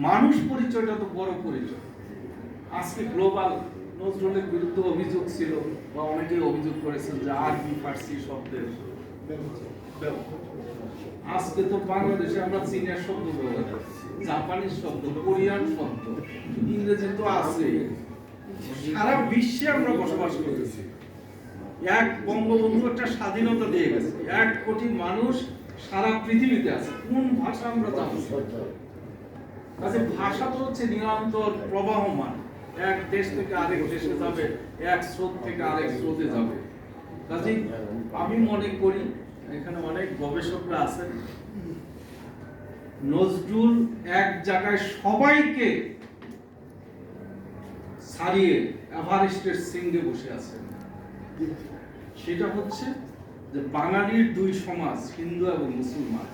মানুষ পরিচয়টা তো বড় পরিচয়। আজকে গ্লোবাল নজরুলের বিরুদ্ধে অভিযোগ ছিল, বা অনেকেই অভিযোগ করেছেন যে আরবি ফার্সি শব্দের ব্যবহার। আজকে তো বাংলাদেশে আমরা চীনের শব্দ ব্যবহার করছি, জাপানিজ শব্দ, কোরিয়ান শব্দ, ইংরেজি তো আছে। সারা বিশ্বে আমরা বসবাস করতেছি। এক বঙ্গবন্ধু একটা স্বাধীনতা দিয়ে গেছে, 1 কোটি মানুষ সারা পৃথিবীতে আছে। কোন ভাষা আমরা জানি? কাজে ভাষা তো হচ্ছে নিরন্তর প্রবাহমান, এক দেশ থেকে আরেক দেশে যাবে, এক স্রোত থেকে আরেক স্রোতে যাবে। কাজে আমি মনে করি, এখানে অনেক গবেষকরা আছেন, নজরুল এক জায়গায় সবাইকে ছাড়িয়ে এভারেস্টের শৃঙ্গে বসে আছেন। সেটা হচ্ছে যে বাঙালির 2 সমাজ, হিন্দু এবং মুসলমান,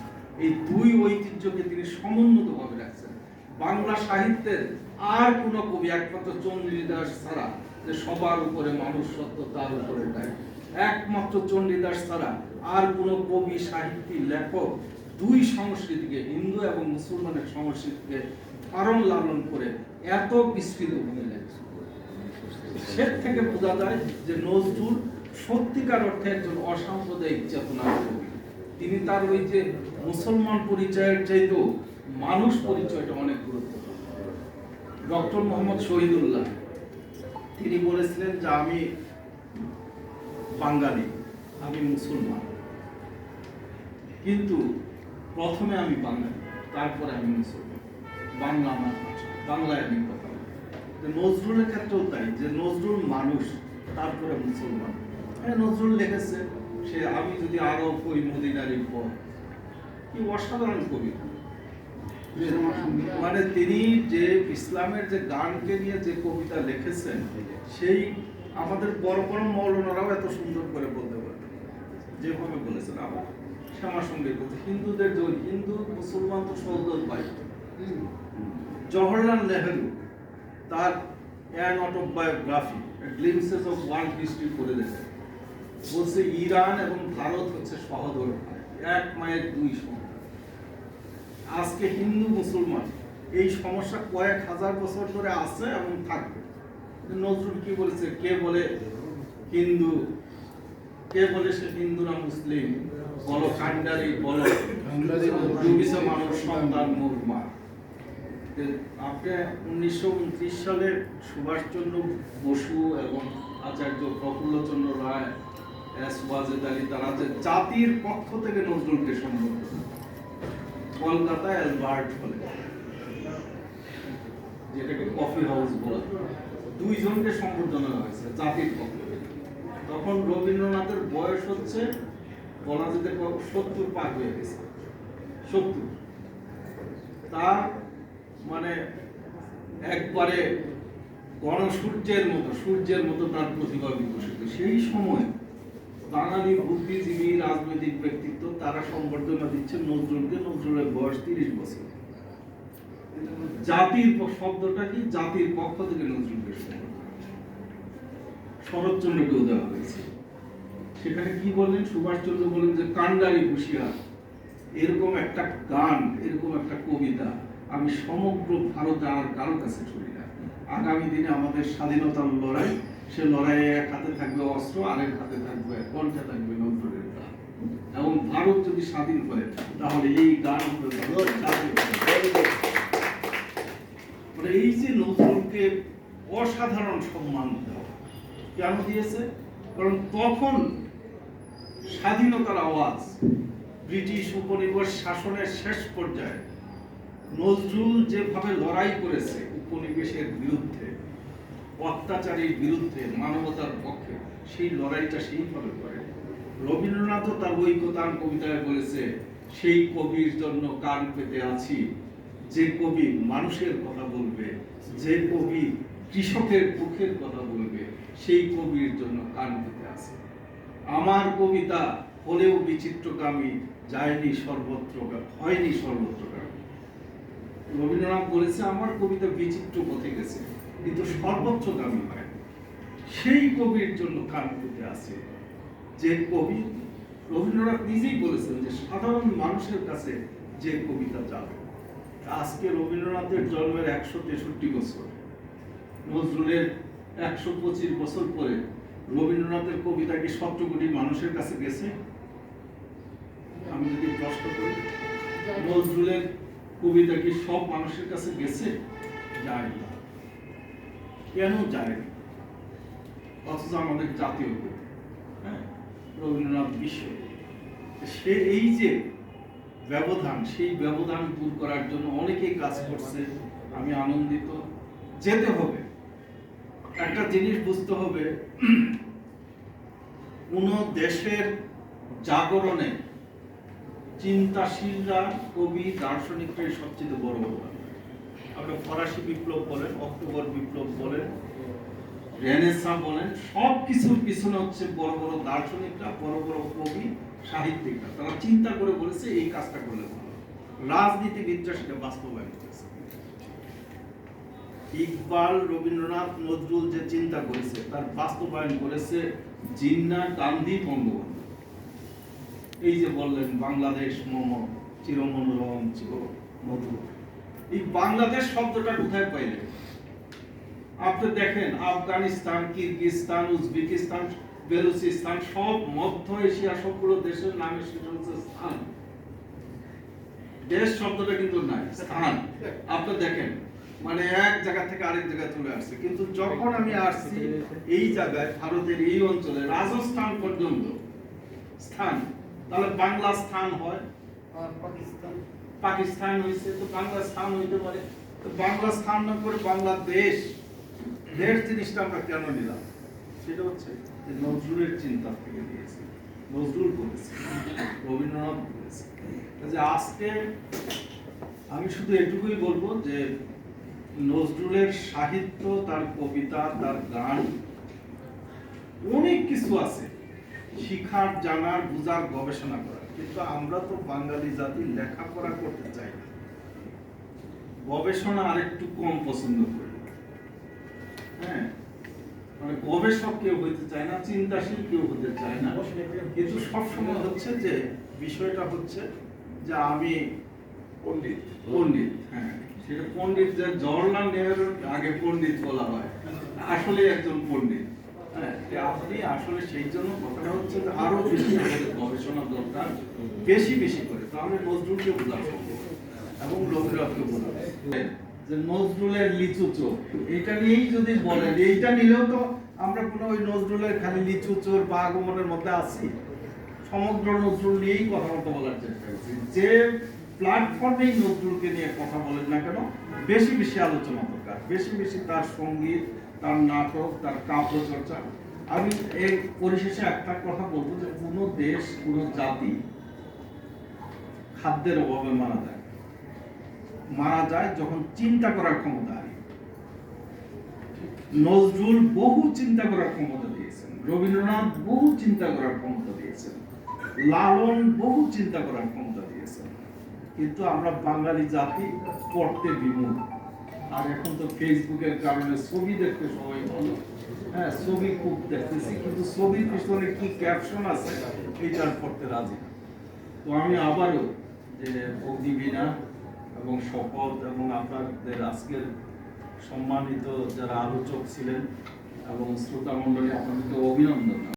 এই 2 ঐতিহ্যকে তিনি সমুন্নতভাবে রাখছেন। বাংলা সাহিত্যের আর কোন কবি, একমাত্র চণ্ডীদাস ছাড়া, যে সবার উপরে মানুষ সত্য তার উপরে নাই, একমাত্র চণ্ডীদাস ছাড়া আর কোন কবি, সাহিত্যিক, লেখক 2 সংস্কৃতিকে, হিন্দু এবং মুসলমানের সংস্কৃতিকে ধারণ লালন করে এত বিস্তৃত ভূমি লেখেন। সে থেকে বোঝা যায় যে নজরুল সত্যিকার অর্থে একজন অসাম্প্রদায়িক চেতনার কবি। তিনি তার ওই যে মুসলমান পরিচয়ের চাইতেও মানুষ পরিচয়টা অনেক গুরুত্বপূর্ণ। ডক্টর মোহাম্মদ শহীদুল্লাহ তিনি বলেছিলেন যে আমি বাঙালি, আমি মুসলমান, কিন্তু প্রথমে আমি বাঙালি, তারপরে আমি মুসলমান। বাংলা আমার ভাষা, বাংলায় আমি কথা বলি। নজরুলের ক্ষেত্রেও তাই, যে নজরুল মানুষ, তারপরে মুসলমান। নজরুল লিখেছে সে আমি যদি আরো কই মদিনার পর, কি অসাধারণ কবিতা। মানে তিনি যে ইসলামের যে গানকে নিয়ে যে কবিতা লিখেছেন, সেই আমাদের বড় বড় মৌলানারাও এত সুন্দর করে বলতে পারে, যেভাবে বলেছেন। আবার শ্যামা সঙ্গে বলছে হিন্দুদের যে হিন্দু মুসলমান তো সহদর ভাই। জওহরলাল নেহেরু তার an autobiography glimpses of world history করে দেখেন, বলছে ইরান এবং ভারত হচ্ছে সহদর ভাই, 1 মায়ের 2 সন্তান। আজকে হিন্দু মুসলমান এই সমস্যা কয়েক হাজার বছর ধরে আছে এবং থাকবে। নজরুল কি বলেছে, কে বলে হিন্দু, কে বলে সে হিন্দু না মুসলিম, বলো কান্ডারি, বলো মানুষ সন্তান মোর মা। আপনি 1929 সালে সুভাষচন্দ্র বসু এবং আচার্য প্রফুল্লচন্দ্র রায়, এস ওয়াজেদ আলী, তারা যে জাতির পক্ষ থেকে নজরুলকে সম্বোধন, কলকাতা অ্যালবার্ট হলে, যেটাকে কফি হাউস বলে, 2 জনকে সম্বোধনা হয়েছে জাতির পক্ষ থেকে। তখন রবীন্দ্রনাথের বয়স হচ্ছে বলা যেতে 70 পার হয়ে গেছে, 70। তার মানে একবারে সূর্যের মতো তার প্রতিভা বিকশিত। সেই সময় বাঙালি বুদ্ধিজীবী, রাজনৈতিক ব্যক্তিত্ব তারা সম্বর্ধনা দিচ্ছে নজরুলকে। নজরুলের বয়স 30 বছর। জাতির শব্দটা কি, জাতির পক্ষ থেকে নজরুলকে শরৎচন্দ্রকেও দেওয়া হয়েছে। সেখানে কি বললেন, সুভাষচন্দ্র বলেন যে কান্ডারি হুঁশিয়ার, এরকম একটা গান, এরকম একটা কবিতা আমি সমগ্র ভারতে আর কারো কাছে শুনি না। আগামী দিনে আমাদের স্বাধীনতার লড়াই, সে লড়াইয়ে এক হাতে থাকবে অস্ত্র, আরেক হাতে থাকবে, কণ্ঠে থাকবে নজরুলের গান। এবং ভারত যদি স্বাধীন করে, তাহলে এই গান মানে এই যে নজরুলকে অসাধারণ সম্মান দেওয়া, কেন দিয়েছে? কারণ তখন স্বাধীনতার আওয়াজ, ব্রিটিশ উপনিবেশ শাসনের শেষ পর্যায়ে নজরুল যেভাবে লড়াই করেছে উপনিবেশের বিরুদ্ধে, অত্যাচারের বিরুদ্ধে, মানবতার পক্ষে, সেই লড়াইটা সেইভাবে করে। রবীন্দ্রনাথও তার ঐকতান কবিতায় বলেছে, সেই কবির জন্য কান পেতে আছি, যে কবি মানুষের কথা বলবে, যে কবি কৃষকের দুঃখের কথা বলবে, সেই কবির জন্য কান পেতে আছে। আমার কবিতা হলেও বিচিত্রকামী, যায়নি সর্বত্র, হয়নি সর্বত্রকামী। রবীন্দ্রনাথ বলেছে আমার কবিতা বিচিত্র পথে গেছে, কিন্তু সর্বত্রগামী হয়। সেই কবির জন্য কান পেতে আছে, যে কবি, রবীন্দ্রনাথ নিজেই বলেছেন যে সাধারণ মানুষের কাছে যে কবিতা যাবে। আজকে রবীন্দ্রনাথের জন্মের 163 বছর, নজরুলের 125 বছর পরে রবীন্দ্রনাথের কবিতা কি 17 কোটি মানুষের কাছে গেছে? আমি যদি প্রশ্ন করি, নজরুলের কবিতা কি সব মানুষের কাছে গেছে? যায় না। কেন যায় না? অথচ আমাদের জাতীয় কবি, হ্যাঁ, রবীন্দ্রনাথ বিশ্ব, সে এই যে ব্যবধান, সেই ব্যবধান দূর করার জন্য অনেকেই কাজ করছে। আমি আনন্দিত। যেতে হবে। একটা জিনিস বুঝতে হবে, কোন দেশের জাগরণে চিন্তাশীলরা, কবি, দার্শনিকরাই সবচেয়ে বড় অবদান। আপনি ফরাসি বিপ্লব বলেন, অক্টোবর বিপ্লব বলেন, রেনেসাঁ বলেন, সব কিছুর পিছনে হচ্ছে বড় বড় দার্শনিকরা, বড় বড় কবি, সাহিত্যিকরা। তারা চিন্তা করে বলেছে এই কাজটা করলে ভালো। রাজনীতিবিদরা সেটা বাস্তবায়ন করেছে। ইকবাল, রবীন্দ্রনাথ, নজরুল যে চিন্তা করেছে তার বাস্তবায়ন করেছে জিন্নাহ, গান্ধী, বঙ্গবন্ধু। এই যে বললেন বাংলাদেশ মম চিরমনোরম চিরমধুর, এই বাংলাদেশ শব্দটা কোথায় পাইলেন? আপনি দেখেন আফগানিস্তান, কিরগিজস্তান, উজবেকিস্তান, বেলুচিস্তান, সব মধ্য এশিয়া সবগুলো দেশের নামে সেটা হচ্ছে স্থান। দেশ শব্দটা কিন্তু নাই, স্থান। আপনি দেখেন মানে এক জায়গা থেকে আরেক জায়গায় চলে আসছে। কিন্তু যখন আমি আসছি এই জায়গায়, ভারতের এই অঞ্চলে রাজস্থান পর্যন্ত স্থান, তাহলে বাংলা স্থান হয়, পাকিস্তান হয়েছে, তো বাংলা স্থান হইতে পারে। তো বাংলা স্থান না করে বাংলাদেশ, দেশ জিনিসটা আমরা কেন নিলাম? সেটা হচ্ছে যে নজরুলের চিন্তা থেকে দিয়েছে, নজরুল বলেছে, রবীন্দ্রনাথ বলেছে। যে আজকে আমি শুধু এটুকুই বলবো যে নজরুলের সাহিত্য, তার কবিতা, তার গান, অনেক কিছু আছে শিখার, জানার, বুঝার, গবেষণা করার। কিন্তু আমরা তো বাঙালি জাতি লেখাপড়া করতে চাই না, গবেষণা আরেকটু কম পছন্দ করি। হ্যাঁ, মানে গবেষক কেউ হইতে চায় না, চিন্তাশীল কেউ হতে চায় না। কিন্তু সবসময় হচ্ছে যে বিষয়টা হচ্ছে যে আমি পণ্ডিত, পণ্ডিত। হ্যাঁ, সেটা পণ্ডিত, যে জওহরলাল নেহরুর আগে পণ্ডিত বলা হয়, আসলে একজন পণ্ডিত। হ্যাঁ, আপনি আসলে সেই জন্য কথাটা হচ্ছে যে আরো বেশি গবেষণা দরকার, বেশি বেশি করে। তাহলে নজরুলকে বোঝা সম্ভব এবং রবীন্দ্রনাথকে বোঝা। যে নজরুলের লিচু চোর, এটা নিয়েই যদি বলেন, এইটা নিলেও তো আমরা কোনো ওই নজরুলের খালি লিচু চোর বা আগমনের মধ্যে আছি। সমগ্র নজরুল নিয়েই কথাবার্তা বলার চেষ্টা করছি। যে প্ল্যাটফর্মেই নজরুলকে নিয়ে কথা বলেন না কেন, বেশি বেশি আলোচনা দরকার, বেশি বেশি তার সঙ্গীত, তার নাটক, তার কাব্য চর্চা। আমি এই পরিশেষে একটা কথা বলবো যে কোনো দেশ, কোনো জাতি খাদ্যের অভাবে মারা যায় যখন চিন্তা করার ক্ষমতা হারিয়ে। নজরুল বহু চিন্তা করার ক্ষমতা দিয়েছেন, রবীন্দ্রনাথ বহু চিন্তা করার ক্ষমতা দিয়েছেন, লালন বহু চিন্তা করার ক্ষমতা দিয়েছেন। কিন্তু আমরা বাঙালি জাতি পড়তে বিমুখ। আর এখন তো ফেসবুকের কারণে ছবি দেখতে সবাই ভালো, হ্যাঁ, ছবি খুব দেখতেছি, কিন্তু ছবির পিছনে কি ক্যাপশন আছে এইটা পড়তে রাজি না। তো আমি আবারও যে অগ্নিবীণা এবং শপথ এবং আপনাদের আজকের সম্মানিত যারা আলোচক ছিলেন এবং শ্রোতা মণ্ডলী, আপনাদেরকে অভিনন্দন।